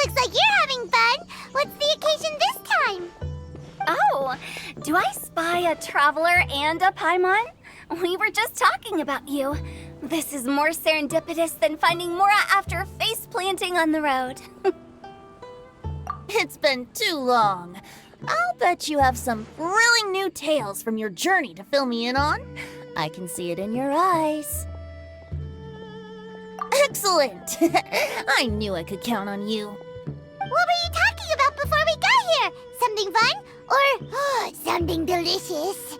Looks like you're having fun. What's the occasion this time? Oh, do I spy a traveler and a Paimon? We were just talking about you. This is more serendipitous than finding Mora after face planting on the road. It's been too long. I'll bet you have some thrilling new tales from your journey to fill me in on. I can see it in your eyes. Excellent! I knew I could count on you. What were you talking about before we got here? Something fun? Or something delicious?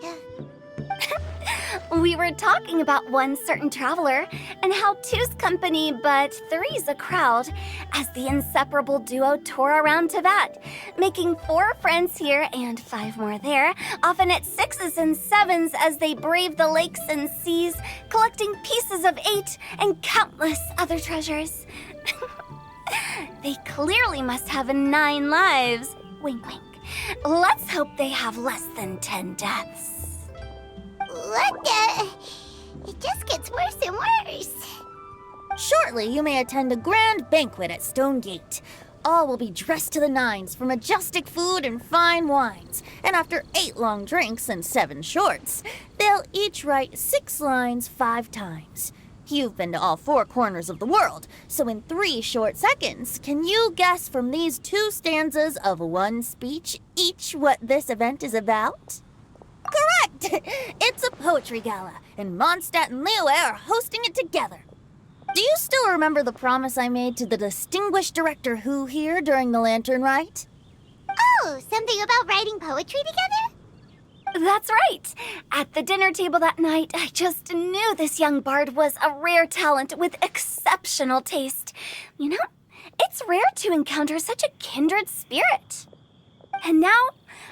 We were talking about one certain traveler and how two's company but three's a crowd as the inseparable duo tour around Tibet, making 4 friends here and 5 more there, often at 6s and 7s as they brave the lakes and seas, collecting pieces of 8 and countless other treasures. They clearly must have 9 lives. Wink, wink. Let's hope they have less than 10 deaths. What the? It just gets worse and worse. Shortly, you may attend a grand banquet at Stone Gate. All will be dressed to the nines for majestic food and fine wines. And after 8 long drinks and 7 shorts, they'll each write 6 lines 5 times. You've been to all 4 corners of the world, so in 3 short seconds, can you guess from these 2 stanzas of 1 speech each what this event is about? Correct! It's a poetry gala, and Mondstadt and Liyue are hosting it together. Do you still remember the promise I made to the distinguished director Who here during the Lantern Rite? Oh, something about writing poetry together? That's right. At the dinner table that night, I just knew this young bard was a rare talent with exceptional taste. You know, it's rare to encounter such a kindred spirit. And now,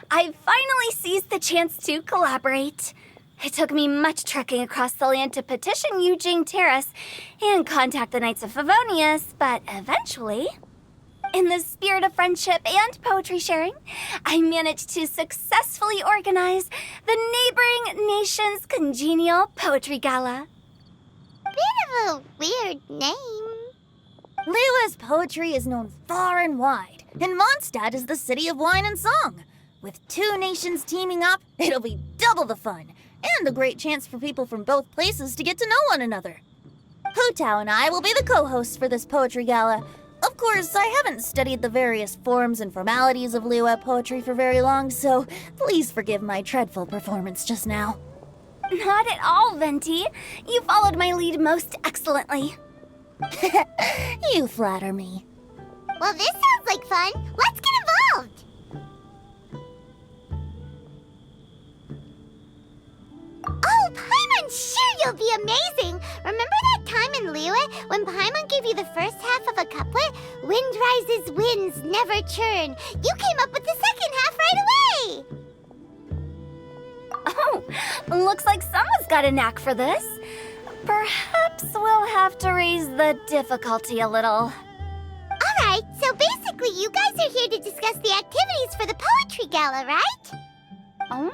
I've finally seized the chance to collaborate. It took me much trekking across the land to petition Eugene Terrace and contact the Knights of Favonius, but eventually, in the spirit of friendship and poetry sharing, I managed to successfully organize the neighboring nation's congenial poetry gala. Bit of a weird name. Liyue's poetry is known far and wide, and Mondstadt is the city of wine and song. With 2 nations teaming up, it'll be double the fun, and a great chance for people from both places to get to know one another. Hu Tao and I will be the co-hosts for this poetry gala. Of course, I haven't studied the various forms and formalities of Liyue poetry for very long, so please forgive my dreadful performance just now. Not at all, Venti. You followed my lead most excellently. You flatter me. Well, this sounds like fun. Let's get involved. Oh, Paimon, sure you'll be amazing. Remember that time in Liyue when Paimon gave you the first half of a couplet? Wind rises, winds never churn. You came up with the second half right away. Oh, looks like someone's got a knack for this. Perhaps we'll have to raise the difficulty a little. All right, so basically you guys are here to discuss the activities for the poetry gala, right? Oh,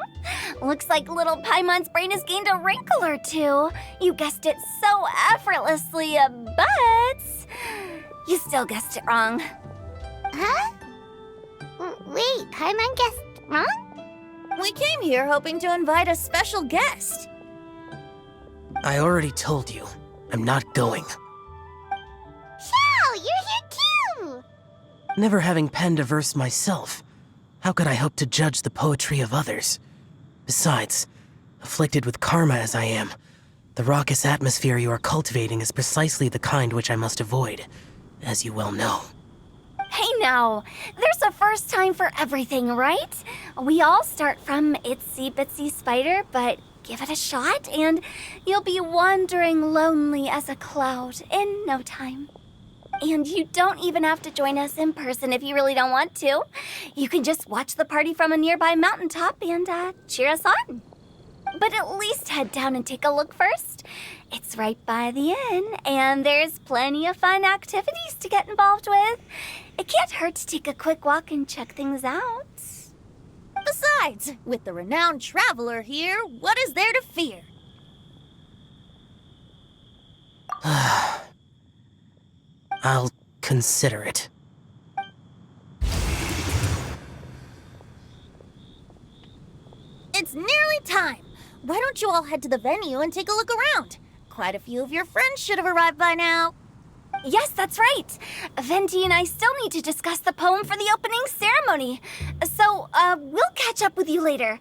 looks like little Paimon's brain has gained a wrinkle or 2. You guessed it so effortlessly, but you still guessed it wrong. Huh? Wait, Paimon guessed wrong? We came here hoping to invite a special guest. I already told you, I'm not going. Xiao, you're here too! Never having penned a verse myself, how could I hope to judge the poetry of others? Besides, afflicted with karma as I am, the raucous atmosphere you are cultivating is precisely the kind which I must avoid, as you well know. Hey now, there's a first time for everything, right? We all start from itsy bitsy spider, but give it a shot and you'll be wandering lonely as a cloud in no time. And you don't even have to join us in person if you really don't want to. You can just watch the party from a nearby mountaintop and cheer us on. But at least head down and take a look first. It's right by the inn, and there's plenty of fun activities to get involved with. It can't hurt to take a quick walk and check things out. Besides, with the renowned traveler here, what is there to fear? I'll consider it. It's nearly time. Why don't you all head to the venue and take a look around? Quite a few of your friends should have arrived by now. Yes, that's right. Venti and I still need to discuss the poem for the opening ceremony. So, we'll catch up with you later.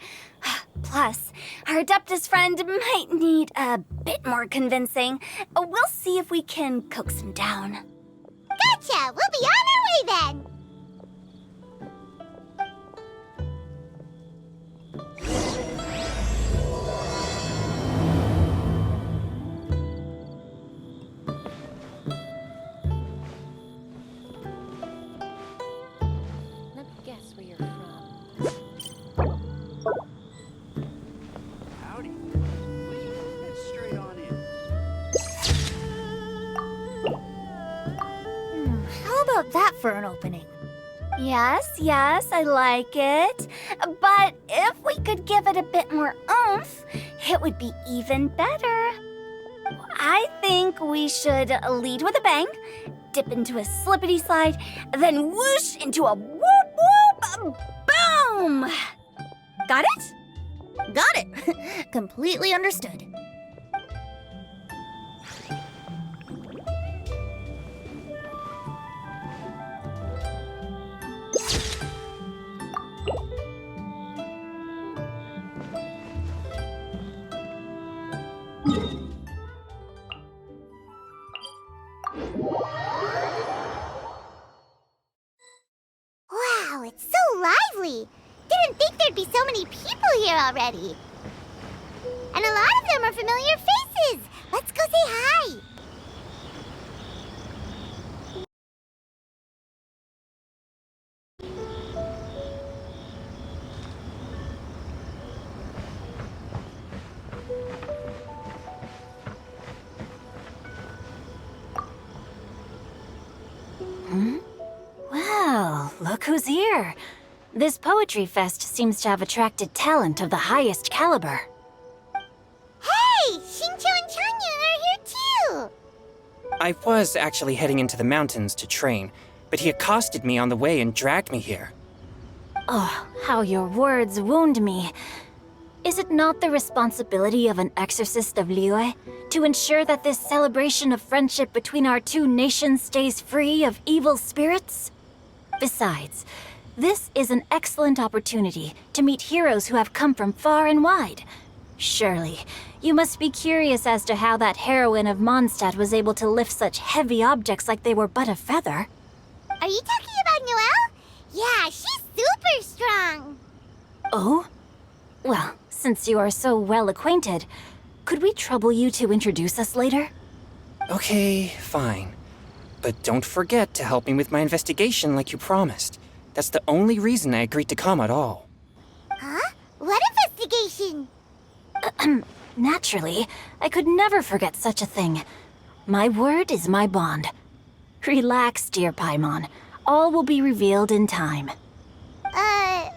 Plus, our Adeptus friend might need a bit more convincing. We'll see if we can coax him down. Gotcha! We'll be on our way then! Let me guess where you're from. Howdy. Please, head straight on in. How about that for an opening? Yes, I like it. But if we could give it a bit more oomph, it would be even better. I think we should lead with a bang, dip into a slippity slide, then whoosh into a whoop whoop boom! Got it? Got it. Completely understood. Wow, it's so lively! Didn't think there'd be so many people here already. And a lot of them are familiar faces! Let's go say hi! Well, look who's here. This poetry fest seems to have attracted talent of the highest caliber. Hey! Shincho and Changyun are here too! I was actually heading into the mountains to train, but he accosted me on the way and dragged me here. Oh, how your words wound me. Is it not the responsibility of an exorcist of Liyue to ensure that this celebration of friendship between our two nations stays free of evil spirits? Besides, this is an excellent opportunity to meet heroes who have come from far and wide. Surely, you must be curious as to how that heroine of Mondstadt was able to lift such heavy objects like they were but a feather. Are you talking about Noelle? Yeah, she's super strong! Oh? Well, since you are so well acquainted, could we trouble you to introduce us later? Okay, fine. But don't forget to help me with my investigation like you promised. That's the only reason I agreed to come at all. Huh? What investigation? Naturally, I could never forget such a thing. My word is my bond. Relax, dear Paimon. All will be revealed in time. Okay.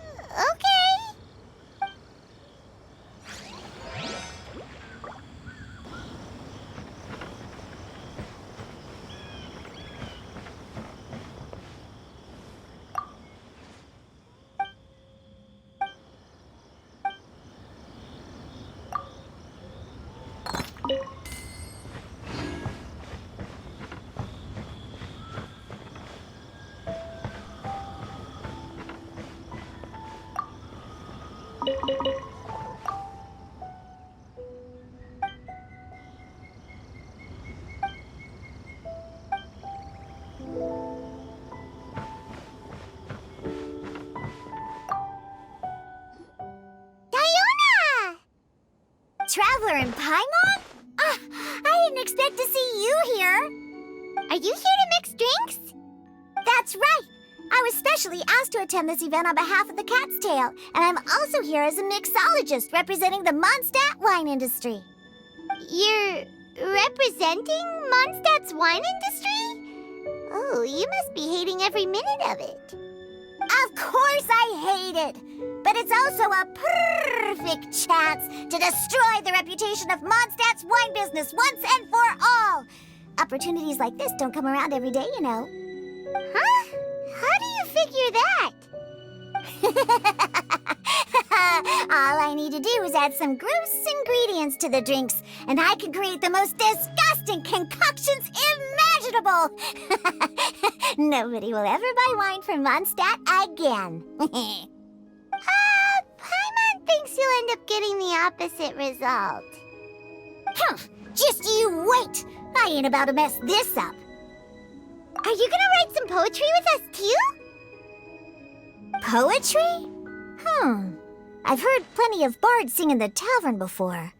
Diona! Traveler in Paimon? I didn't expect to see you here. Are you here to mix drinks? That's right. I was specially asked to attend this event on behalf of the Cat's Tail, and I'm also here as a mixologist representing the Mondstadt wine industry. You're representing Mondstadt's wine industry? Oh, you must be hating every minute of it. Of course I hate it, but it's also a perfect chance to destroy the reputation of Mondstadt's wine business once and for all. Opportunities like this don't come around every day, you know. Huh? How do you figure that? All I need to do is add some gross ingredients to the drinks, and I can create the most disgusting concoctions imaginable. Nobody will ever buy wine from Mondstadt again. Paimon thinks you'll end up getting the opposite result. Just you wait. I ain't about to mess this up. Are you gonna write some poetry with us too? Poetry? I've heard plenty of bards sing in the tavern before,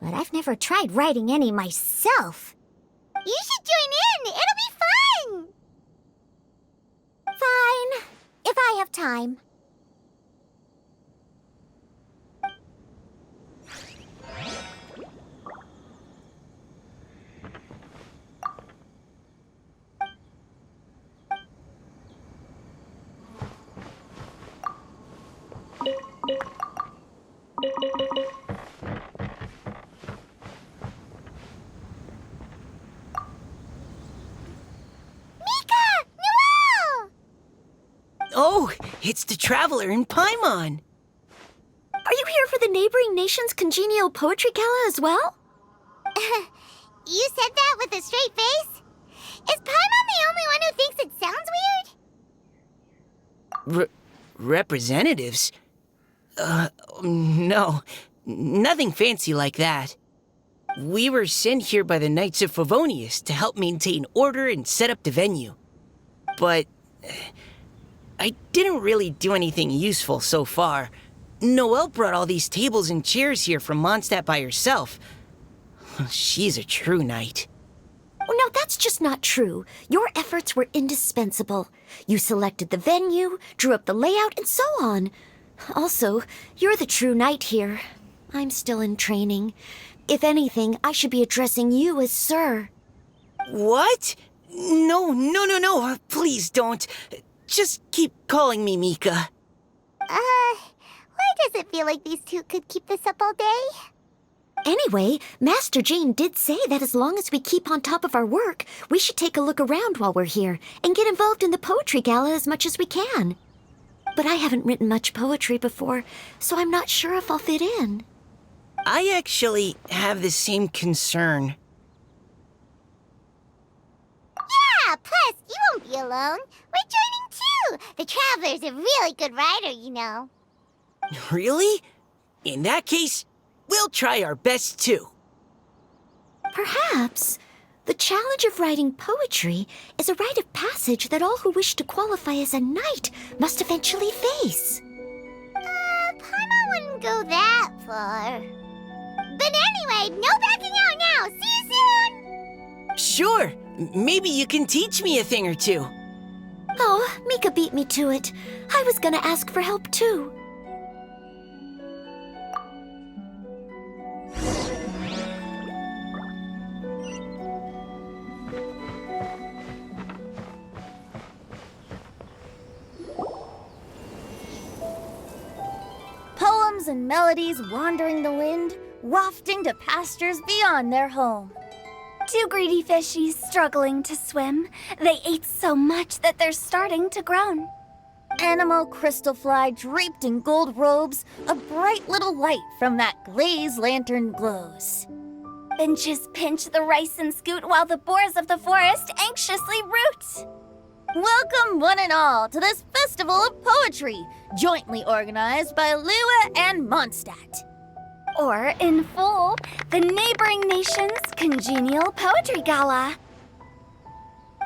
but I've never tried writing any myself. You should join in. It'll be fun. Fine, if I have time. Oh, it's the Traveler in Paimon. Are you here for the neighboring nation's congenial poetry gala as well? You said that with a straight face? Is Paimon the only one who thinks it sounds weird? Representatives? No. Nothing fancy like that. We were sent here by the Knights of Favonius to help maintain order and set up the venue. But I didn't really do anything useful so far. Noelle brought all these tables and chairs here from Mondstadt by herself. She's a true knight. Oh, no, that's just not true. Your efforts were indispensable. You selected the venue, drew up the layout, and so on. Also, you're the true knight here. I'm still in training. If anything, I should be addressing you as Sir. What? No. Please don't. Just keep calling me Mika. Why does it feel like these two could keep this up all day? Anyway, Master Jane did say that as long as we keep on top of our work, we should take a look around while we're here and get involved in the poetry gala as much as we can. But I haven't written much poetry before, so I'm not sure if I'll fit in. I actually have the same concern. Yeah, plus you won't be alone. We're joining too. The Traveler's a really good writer, you know. Really? In that case, we'll try our best too. Perhaps the challenge of writing poetry is a rite of passage that all who wish to qualify as a knight must eventually face. Paimon wouldn't go that far. But anyway, no backing out now. See you soon! Sure. Maybe you can teach me a thing or two. Oh, Mika beat me to it. I was gonna ask for help too. Poems and melodies wandering the wind, wafting to pastures beyond their home. Two greedy fishies struggling to swim. They ate so much that they're starting to groan. Animal crystal fly draped in gold robes, a bright little light from that glazed lantern glows. Finches pinch the rice and scoot while the boars of the forest anxiously root. Welcome one and all to this festival of poetry, jointly organized by Liyue and Mondstadt. Or, in full, the neighboring nation's congenial poetry gala.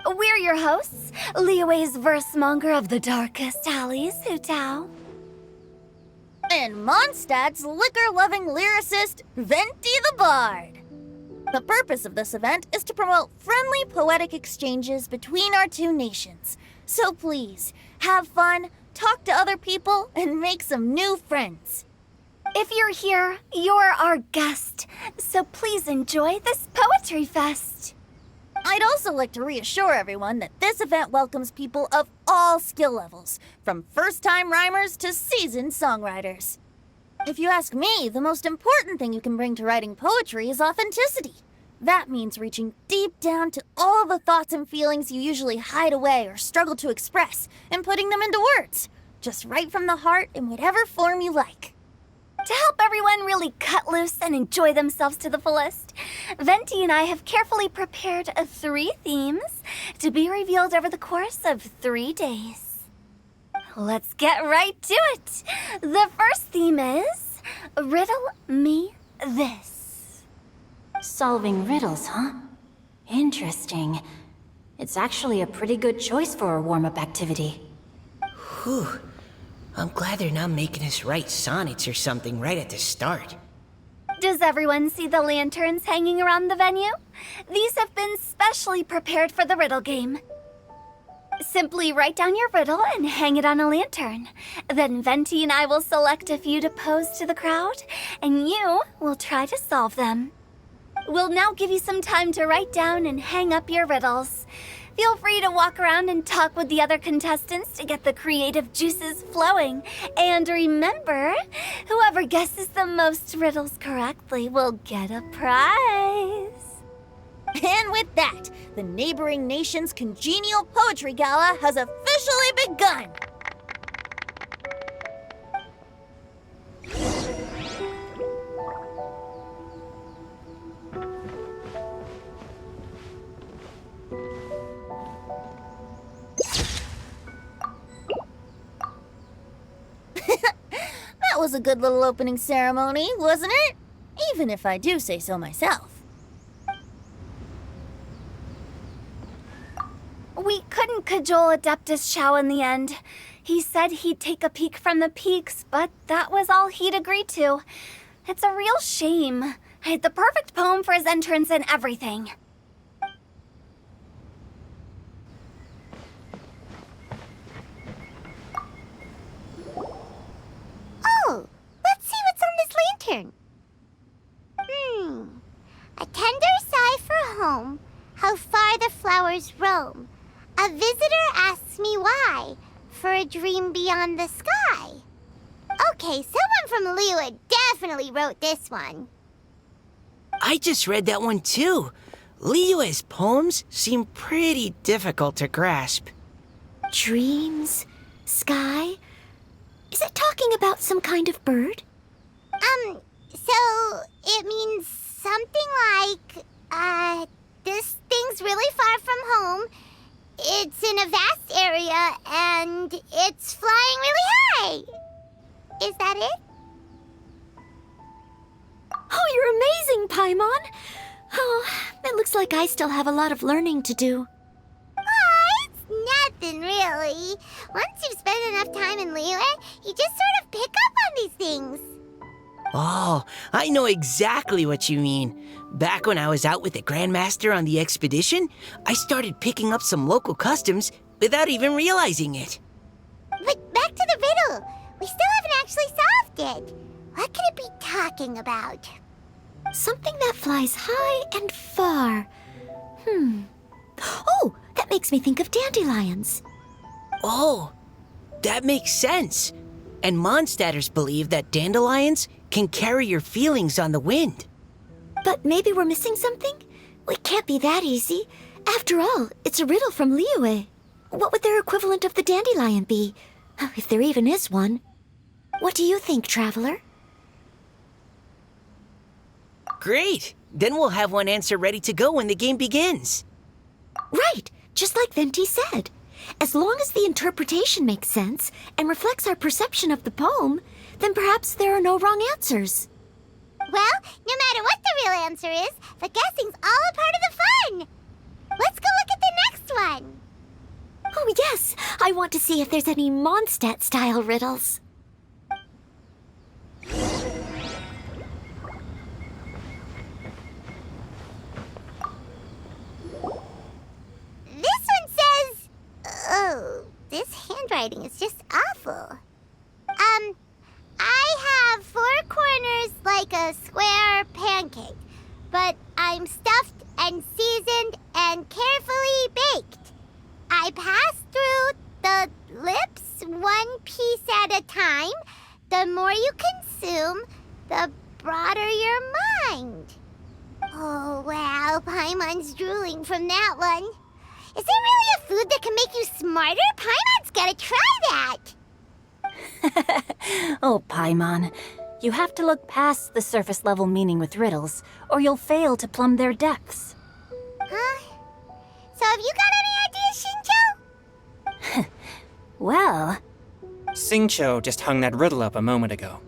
We're your hosts, Liyue's versemonger of the darkest alleys, Hutao. And Mondstadt's liquor-loving lyricist, Venti the Bard. The purpose of this event is to promote friendly poetic exchanges between our two nations. So please, have fun, talk to other people, and make some new friends. If you're here, you're our guest, so please enjoy this poetry fest. I'd also like to reassure everyone that this event welcomes people of all skill levels, from first-time rhymers to seasoned songwriters. If you ask me, the most important thing you can bring to writing poetry is authenticity. That means reaching deep down to all the thoughts and feelings you usually hide away or struggle to express, and putting them into words. Just right from the heart in whatever form you like. To help everyone really cut loose and enjoy themselves to the fullest, Venti and I have carefully prepared 3 themes to be revealed over the course of 3 days. Let's get right to it. The first theme is Riddle Me This. Solving riddles, huh? Interesting. It's actually a pretty good choice for a warm-up activity. Whew. I'm glad they're not making us write sonnets or something right at the start. Does everyone see the lanterns hanging around the venue? These have been specially prepared for the riddle game. Simply write down your riddle and hang it on a lantern. Then Venti and I will select a few to pose to the crowd, and you will try to solve them. We'll now give you some time to write down and hang up your riddles. Feel free to walk around and talk with the other contestants to get the creative juices flowing. And remember, whoever guesses the most riddles correctly will get a prize. And with that, the neighboring nation's congenial poetry gala has officially begun. That was a good little opening ceremony, wasn't it? Even if I do say so myself. We couldn't cajole Adeptus Chow in the end. He said he'd take a peek from the peaks, but that was all he'd agreed to. It's a real shame. I had the perfect poem for his entrance and everything. Oh, let's see what's on this lantern. A tender sigh for home, how far the flowers roam. A visitor asks me why, for a dream beyond the sky. Okay, someone from Liyue definitely wrote this one. I just read that one too. Liyue's poems seem pretty difficult to grasp. Dreams? Sky? Is it talking about some kind of bird? So it means something like, this thing's really far from home. It's in a vast area, and it's flying really high. Is that it? Oh, you're amazing, Paimon! Oh, it looks like I still have a lot of learning to do. It's nothing, really. Once you've spent enough time in Liyue, you just sort of pick up on these things. Oh, I know exactly what you mean. Back when I was out with the Grandmaster on the expedition, I started picking up some local customs without even realizing it. But back to the riddle. We still haven't actually solved it. What could it be talking about? Something that flies high and far. Oh, that makes me think of dandelions. Oh, that makes sense. And Mondstadters believe that dandelions can carry your feelings on the wind. But maybe we're missing something? It can't be that easy. After all, it's a riddle from Liyue. What would their equivalent of the dandelion be? If there even is one. What do you think, Traveler? Great! Then we'll have one answer ready to go when the game begins. Right, just like Venti said. As long as the interpretation makes sense and reflects our perception of the poem, then perhaps there are no wrong answers. Well, no matter what the real answer is, the guessing's all a part of the fun. Let's go look at the next one. Oh yes, I want to see if there's any Mondstadt-style riddles. Oh, this handwriting is just awful. I have 4 corners like a square pancake, but I'm stuffed and seasoned and carefully baked. I pass through the lips 1 piece at a time. The more you consume, the broader your mind. Oh, wow, Paimon's drooling from that one. Is there really a food that can make you smarter? Paimon's gotta try that. Oh, Paimon. You have to look past the surface level meaning with riddles, or you'll fail to plumb their depths. Huh? So have you got any ideas, Shincho? Well, Singcho just hung that riddle up a moment ago.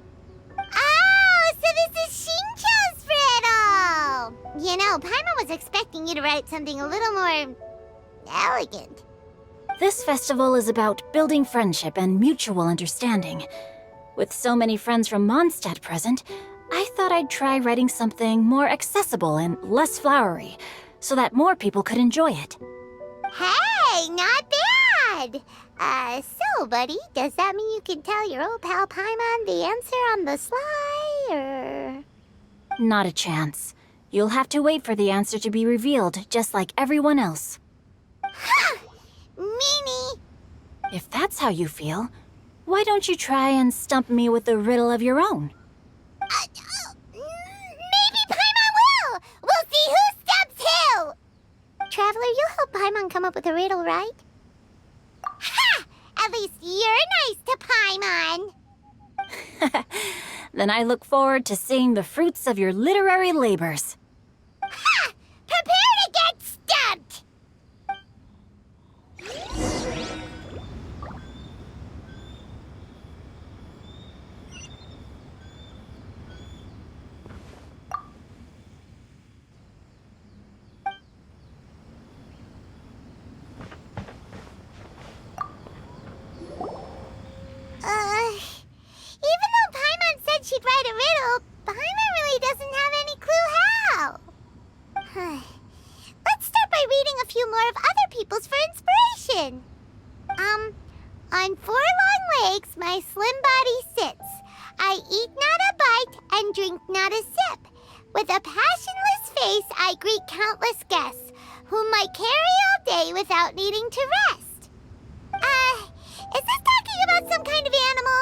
Oh, so this is Shincho's riddle! You know, Paimon was expecting you to write something a little more elegant. this festival is about building friendship and mutual understanding. With so many friends from Mondstadt present, I thought I'd try writing something more accessible and less flowery, so that more people could enjoy it. Hey, not bad! So, buddy, does that mean you can tell your old pal Paimon the answer on the sly, or...? Not a chance. You'll have to wait for the answer to be revealed, just like everyone else. Ha! Meanie! If that's how you feel, why don't you try and stump me with a riddle of your own? Maybe Paimon will! We'll see who stumps who! Traveler, you'll help Paimon come up with a riddle, right? Ha! At least you're nice to Paimon! Then I look forward to seeing the fruits of your literary labors. Ha! Prepare to get stumped! Even though Paimon said she'd write a riddle, Paimon really doesn't have any clue how. Let's start by reading a few more of other people's for inspiration. On 4 long legs, my slim body sits. I eat not a bite and drink not a sip. With a passionless face, I greet countless guests, whom I carry all day without needing to rest. Is this talking about some kind of animal?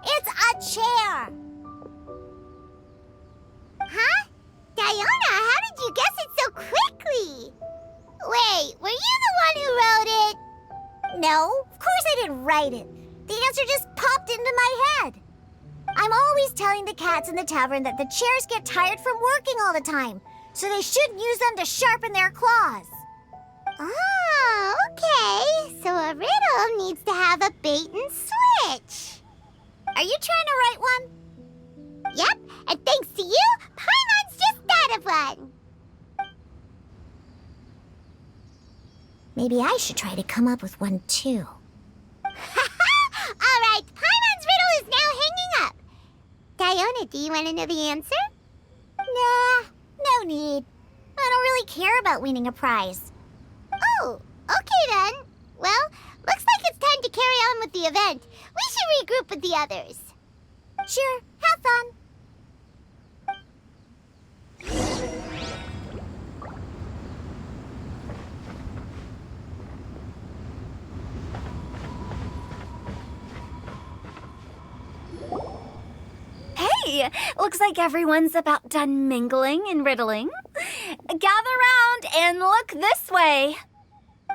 It's a chair. Huh? Diona, how did you guess it so quickly? Wait, were you the one who wrote it? No, of course I didn't write it. The answer just popped into my head. I'm always telling the cats in the tavern that the chairs get tired from working all the time, so they shouldn't use them to sharpen their claws. Oh, okay. So a riddle needs to have a bait and switch. Are you trying to write one? Yep, and thanks to you, Paimon's just thought of one. Maybe I should try to come up with one too. All right, Paimon's riddle is now hanging up. Diona, do you want to know the answer? Nah, no need. I don't really care about winning a prize. Oh, okay then. Well, looks like it's time to carry on with the event. We should regroup with the others. Sure, have fun. Hey, looks like everyone's about done mingling and riddling. Gather round and look this way.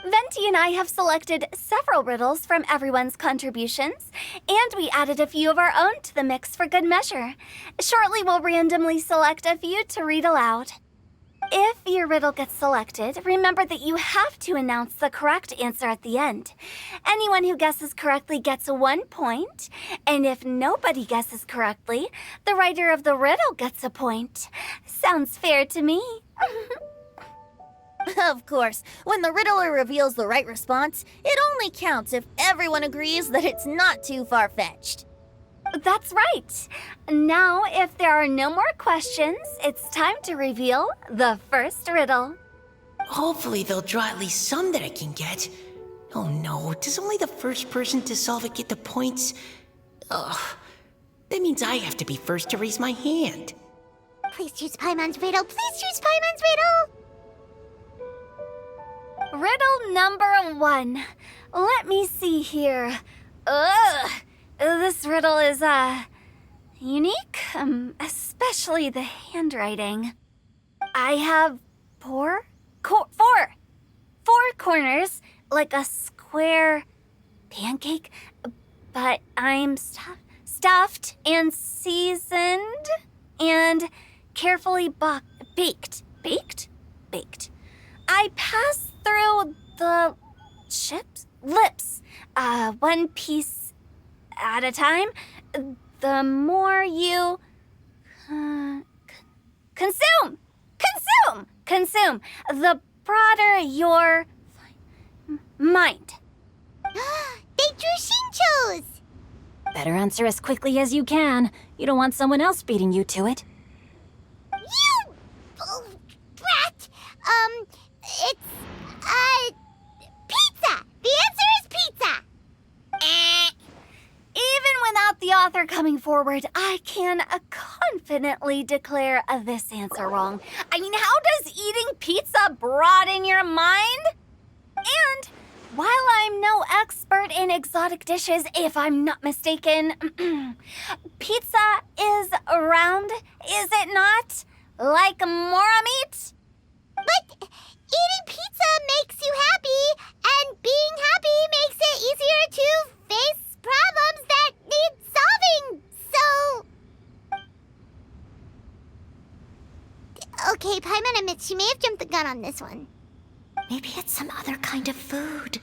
Venti and I have selected several riddles from everyone's contributions, and we added a few of our own to the mix for good measure. Shortly, we'll randomly select a few to read aloud. If your riddle gets selected, remember that you have to announce the correct answer at the end. Anyone who guesses correctly gets 1 point, and if nobody guesses correctly, the writer of the riddle gets a point. Sounds fair to me. Of course, when the riddler reveals the right response, it only counts if everyone agrees that it's not too far-fetched. That's right. Now, if there are no more questions, it's time to reveal the first riddle. Hopefully they'll draw at least some that I can get. Oh no, does only the first person to solve it get the points? Ugh, that means I have to be first to raise my hand. Please choose Paimon's riddle. Please choose Paimon's riddle. Riddle number 1. Let me see here. Ugh, this riddle is, unique, especially the handwriting. I have four corners, like a square pancake, but I'm stuffed and seasoned and carefully baked. I pass through the lips, one piece at a time. The more you consume, the broader your mind. They drew Shinchos! Better answer as quickly as you can. You don't want someone else beating you to it. You brat! It's, pizza! The answer is pizza! Even without the author coming forward, I can confidently declare this answer wrong. I mean, how does eating pizza broaden your mind? And while I'm no expert in exotic dishes, if I'm not mistaken, pizza is round, is it not? Like mora meat? But eating pizza makes you happy, and being happy makes it easier to face problems that need solving, so... Okay, Paimon admits she may have jumped the gun on this one. Maybe it's some other kind of food.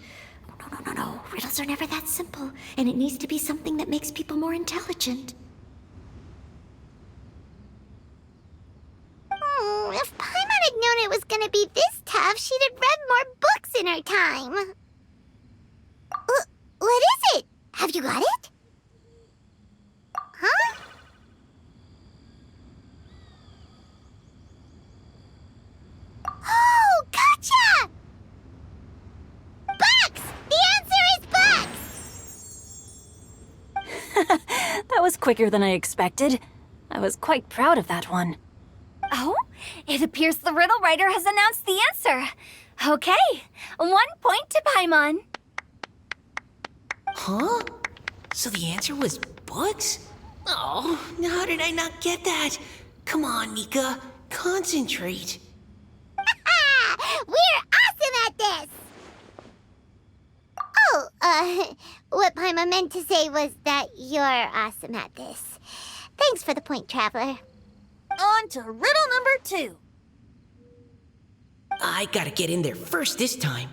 No. Riddles are never that simple, and it needs to be something that makes people more intelligent. If Paimon had known it was gonna be this tough, she'd have read more books in her time. What is it? Have you got it? Huh? Oh, gotcha! Bucks! The answer is bucks! That was quicker than I expected. I was quite proud of that one. Oh, it appears the riddle writer has announced the answer. Okay, 1 point to Paimon. Huh? So the answer was books? Oh, how did I not get that? Come on, Mika, concentrate. We're awesome at this! Oh, what Paimon meant to say was that you're awesome at this. Thanks for the point, Traveler. On to riddle number 2. I gotta get in there first this time.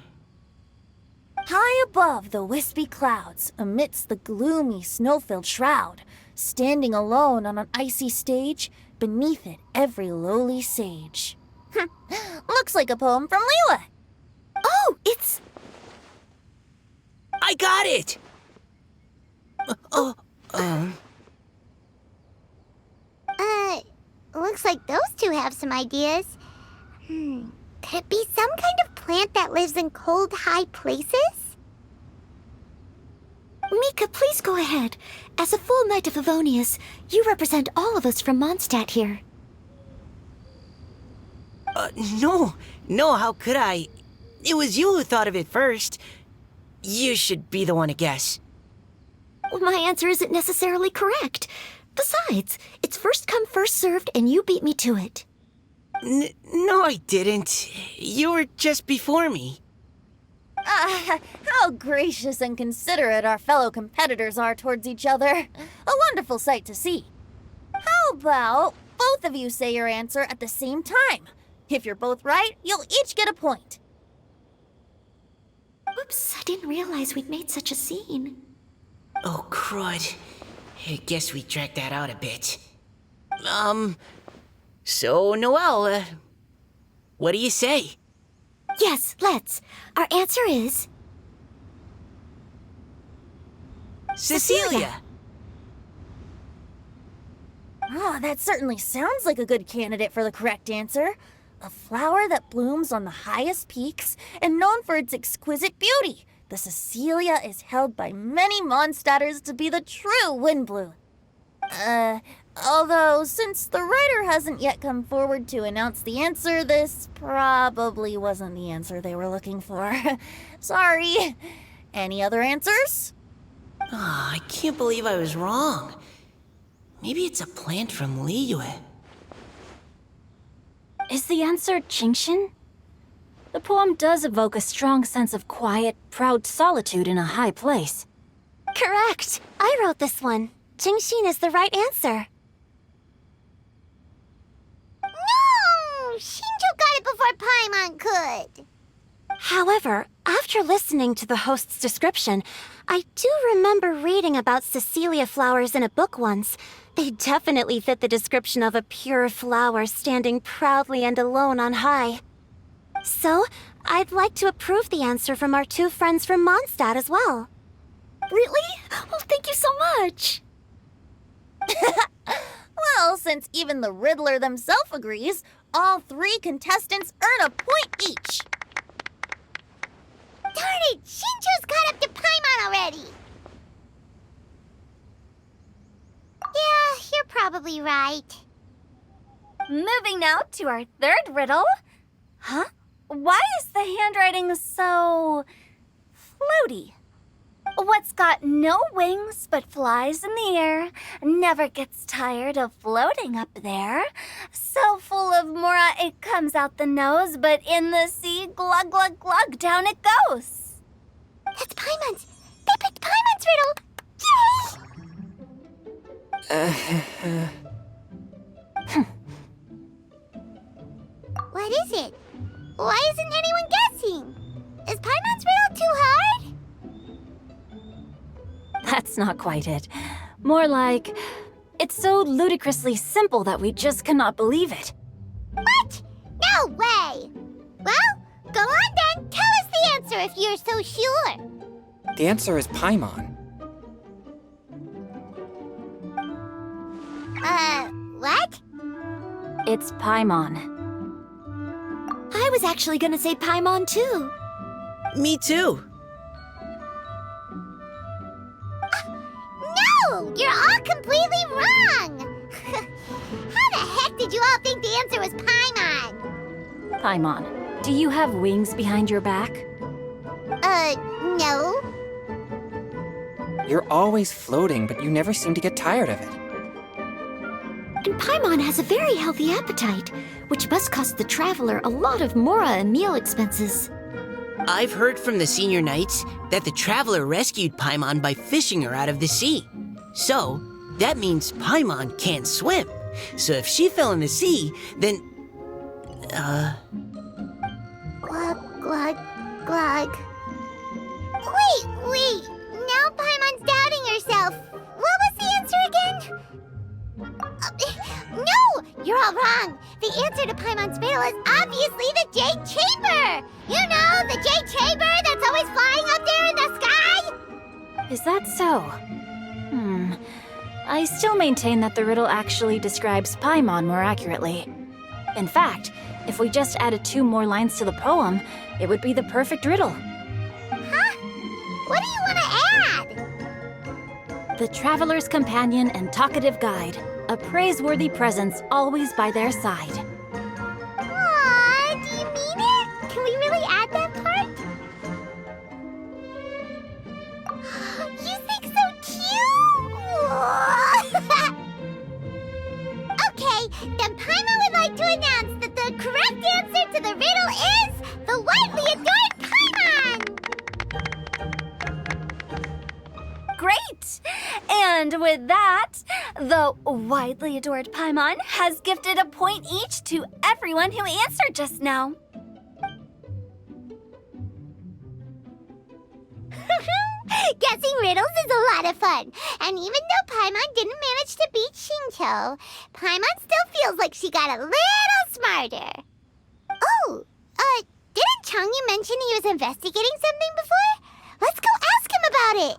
High above the wispy clouds, amidst the gloomy snow-filled shroud, standing alone on an icy stage, beneath it every lowly sage. Looks like a poem from Liyue. Oh, it's... I got it! Looks like those two have some ideas. Could it be some kind of plant that lives in cold, high places? Mika, please go ahead. As a full Knight of Favonius, you represent all of us from Mondstadt here. No, how could I? It was you who thought of it first. You should be the one to guess. My answer isn't necessarily correct. Besides, it's first come, first served, and you beat me to it. No, I didn't. You were just before me. How gracious and considerate our fellow competitors are towards each other. A wonderful sight to see. How about both of you say your answer at the same time? If you're both right, you'll each get a point. Oops, I didn't realize we'd made such a scene. Oh, crud. I guess we dragged that out a bit. So, Noelle, what do you say? Yes, let's. Our answer is... Cecilia! Oh, that certainly sounds like a good candidate for the correct answer. A flower that blooms on the highest peaks and known for its exquisite beauty. The Cecilia is held by many Mondstadters to be the true Windblue. Although, since the writer hasn't yet come forward to announce the answer, this probably wasn't the answer they were looking for. Sorry. Any other answers? I can't believe I was wrong. Maybe it's a plant from Liyue. Is the answer Qingshin? The poem does evoke a strong sense of quiet, proud solitude in a high place. Correct. I wrote this one. Qingshin is the right answer. No! Shinjo got it before Paimon could. However, after listening to the host's description, I do remember reading about Cecilia flowers in a book once. They definitely fit the description of a pure flower standing proudly and alone on high. So, I'd like to approve the answer from our two friends from Mondstadt as well. Really? Oh, thank you so much. Well, since even the Riddler themselves agrees, all three contestants earn a point each. Darn it! Shinjo's caught up to Paimon already! Yeah, you're probably right. Moving now to our third riddle. Huh? Why is the handwriting so floaty? What's got no wings but flies in the air, never gets tired of floating up there. So full of mora it comes out the nose, but in the sea, glug glug glug, down it goes. That's Paimon's! They picked Paimon's riddle! Yay! What is it? Why isn't anyone guessing? Is Paimon's riddle too hard? That's not quite it. More like, it's so ludicrously simple that we just cannot believe it. What? No way! Well, go on then. Tell us the answer if you're so sure. The answer is Paimon. What? It's Paimon. I was actually gonna say Paimon too. Me too. No! You're all completely wrong! How the heck did you all think the answer was Paimon? Paimon, do you have wings behind your back? No. You're always floating, but you never seem to get tired of it. And Paimon has a very healthy appetite, which must cost the traveler a lot of mora and meal expenses. I've heard from the senior knights that the traveler rescued Paimon by fishing her out of the sea. So, that means Paimon can't swim. So if she fell in the sea, then... Glug, glug, glug. Wait! Now Paimon's doubting herself. What was the answer again? No! You're all wrong. The answer to Paimon's riddle is obviously the Jade Chamber! You know, the Jade Chamber that's always flying up there in the sky? Is that so? I still maintain that the riddle actually describes Paimon more accurately. In fact, if we just added 2 more lines to the poem, it would be the perfect riddle. Huh? What do you want to add? The traveler's companion and talkative guide, a praiseworthy presence always by their side. Aw, do you mean it? Can we really add that part? You think so cute? Okay, then Paimon would like to announce that the correct answer to the riddle is the widely adored Paimon! Great! And with that, the widely adored Paimon has gifted a point each to everyone who answered just now. Guessing riddles is a lot of fun. And even though Paimon didn't manage to beat Shinjo, Paimon still feels like she got a little smarter. Oh, didn't Changyu mention he was investigating something before? Let's go ask him about it.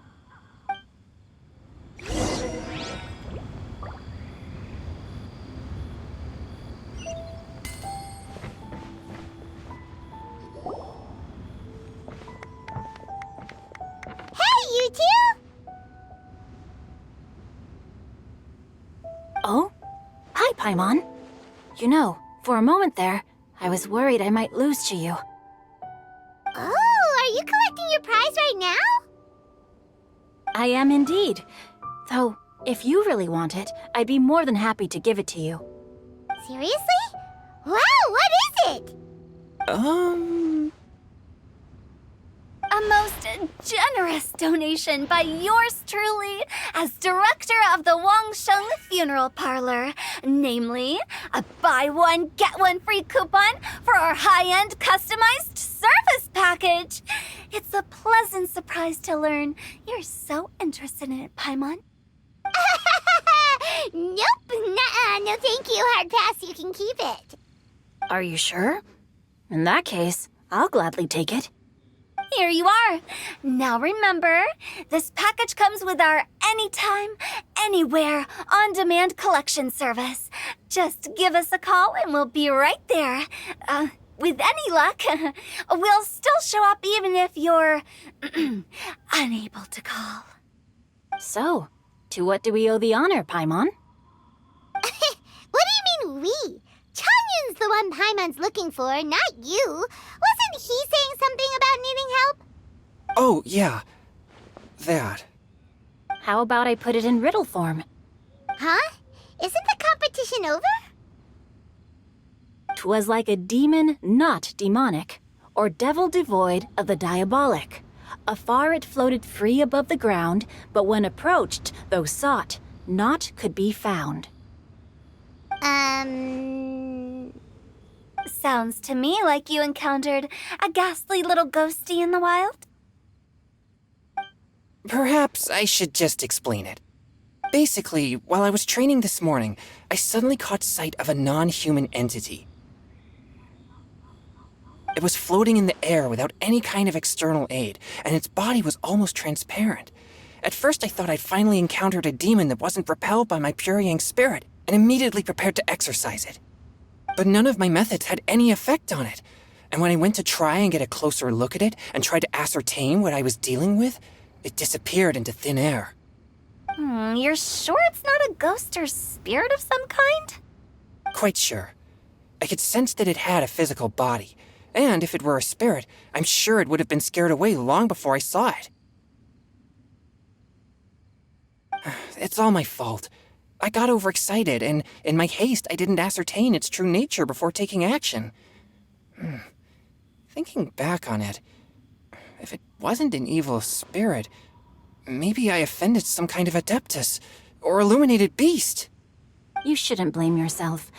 Paimon. You know, for a moment there, I was worried I might lose to you. Oh, are you collecting your prize right now? I am indeed. Though, if you really want it, I'd be more than happy to give it to you. Seriously? Wow, what is it? A most generous donation by yours truly as director of the Wangsheng Funeral Parlor. Namely, a buy one, get one free coupon for our high-end customized service package. It's a pleasant surprise to learn you're so interested in it, Paimon. Nope, nuh-uh, no thank you, hard pass, you can keep it. Are you sure? In that case, I'll gladly take it. Here you are. Now remember, this package comes with our anytime, anywhere, on-demand collection service. Just give us a call and we'll be right there. With any luck, we'll still show up even if you're unable to call. So, to what do we owe the honor, Paimon? What do you mean we? Changyun's the one Paimon's looking for, not you. Wasn't he saying something about needing help? Oh, yeah. That. How about I put it in riddle form? Huh? Isn't the competition over? 'Twas like a demon not demonic, or devil devoid of the diabolic. Afar it floated free above the ground, but when approached, though sought, naught could be found. Sounds to me like you encountered a ghastly little ghostie in the wild. Perhaps I should just explain it. Basically, while I was training this morning, I suddenly caught sight of a non-human entity. It was floating in the air without any kind of external aid, and its body was almost transparent. At first I thought I'd finally encountered a demon that wasn't repelled by my pure yang spirit, and immediately prepared to exorcise it. But none of my methods had any effect on it, and when I went to try and get a closer look at it and try to ascertain what I was dealing with, it disappeared into thin air. You're sure it's not a ghost or spirit of some kind? Quite sure. I could sense that it had a physical body, and if it were a spirit, I'm sure it would have been scared away long before I saw it. It's all my fault. I got overexcited, and in my haste, I didn't ascertain its true nature before taking action. Thinking back on it, if it wasn't an evil spirit, maybe I offended some kind of adeptus or illuminated beast. You shouldn't blame yourself.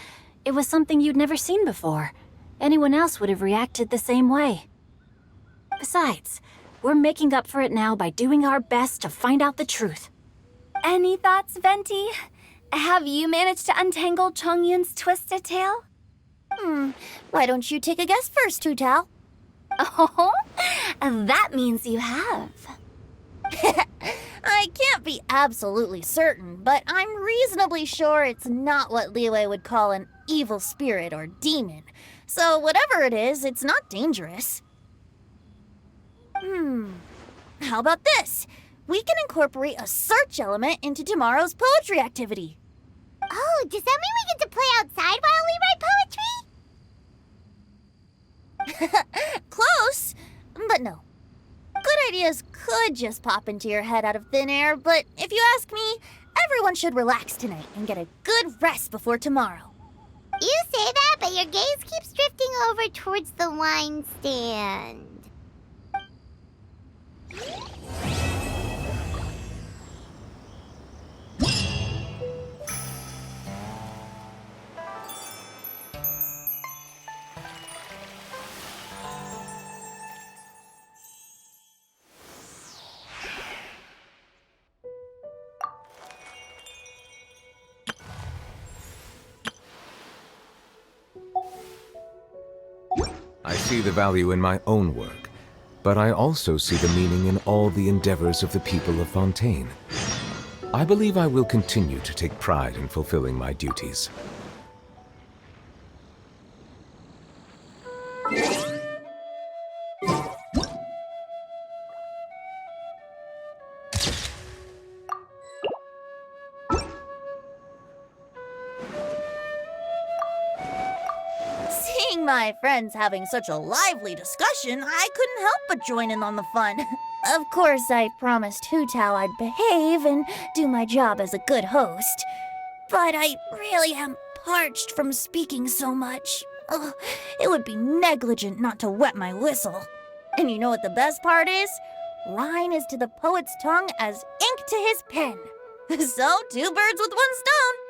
It was something you'd never seen before. Anyone else would have reacted the same way. Besides, we're making up for it now by doing our best to find out the truth. Any thoughts, Venti? Have you managed to untangle Chongyun's twisted tail? Why don't you take a guess first, Hu-Tao? Oh, that means you have. I can't be absolutely certain, but I'm reasonably sure it's not what Liyue would call an evil spirit or demon. So whatever it is, it's not dangerous. How about this? We can incorporate a search element into tomorrow's poetry activity. Oh, does that mean we get to play outside while we write poetry? Close, but no. Good ideas could just pop into your head out of thin air, but if you ask me, everyone should relax tonight and get a good rest before tomorrow. You say that, but your gaze keeps drifting over towards the wine stand. I see the value in my own work, but I also see the meaning in all the endeavors of the people of Fontaine. I believe I will continue to take pride in fulfilling my duties. Seeing my friends having such a lively discussion, I couldn't help but join in on the fun. Of course, I promised Hu Tao I'd behave and do my job as a good host. But I really am parched from speaking so much. Ugh, it would be negligent not to wet my whistle. And you know what the best part is? Wine is to the poet's tongue as ink to his pen. So, 2 birds with 1 stone.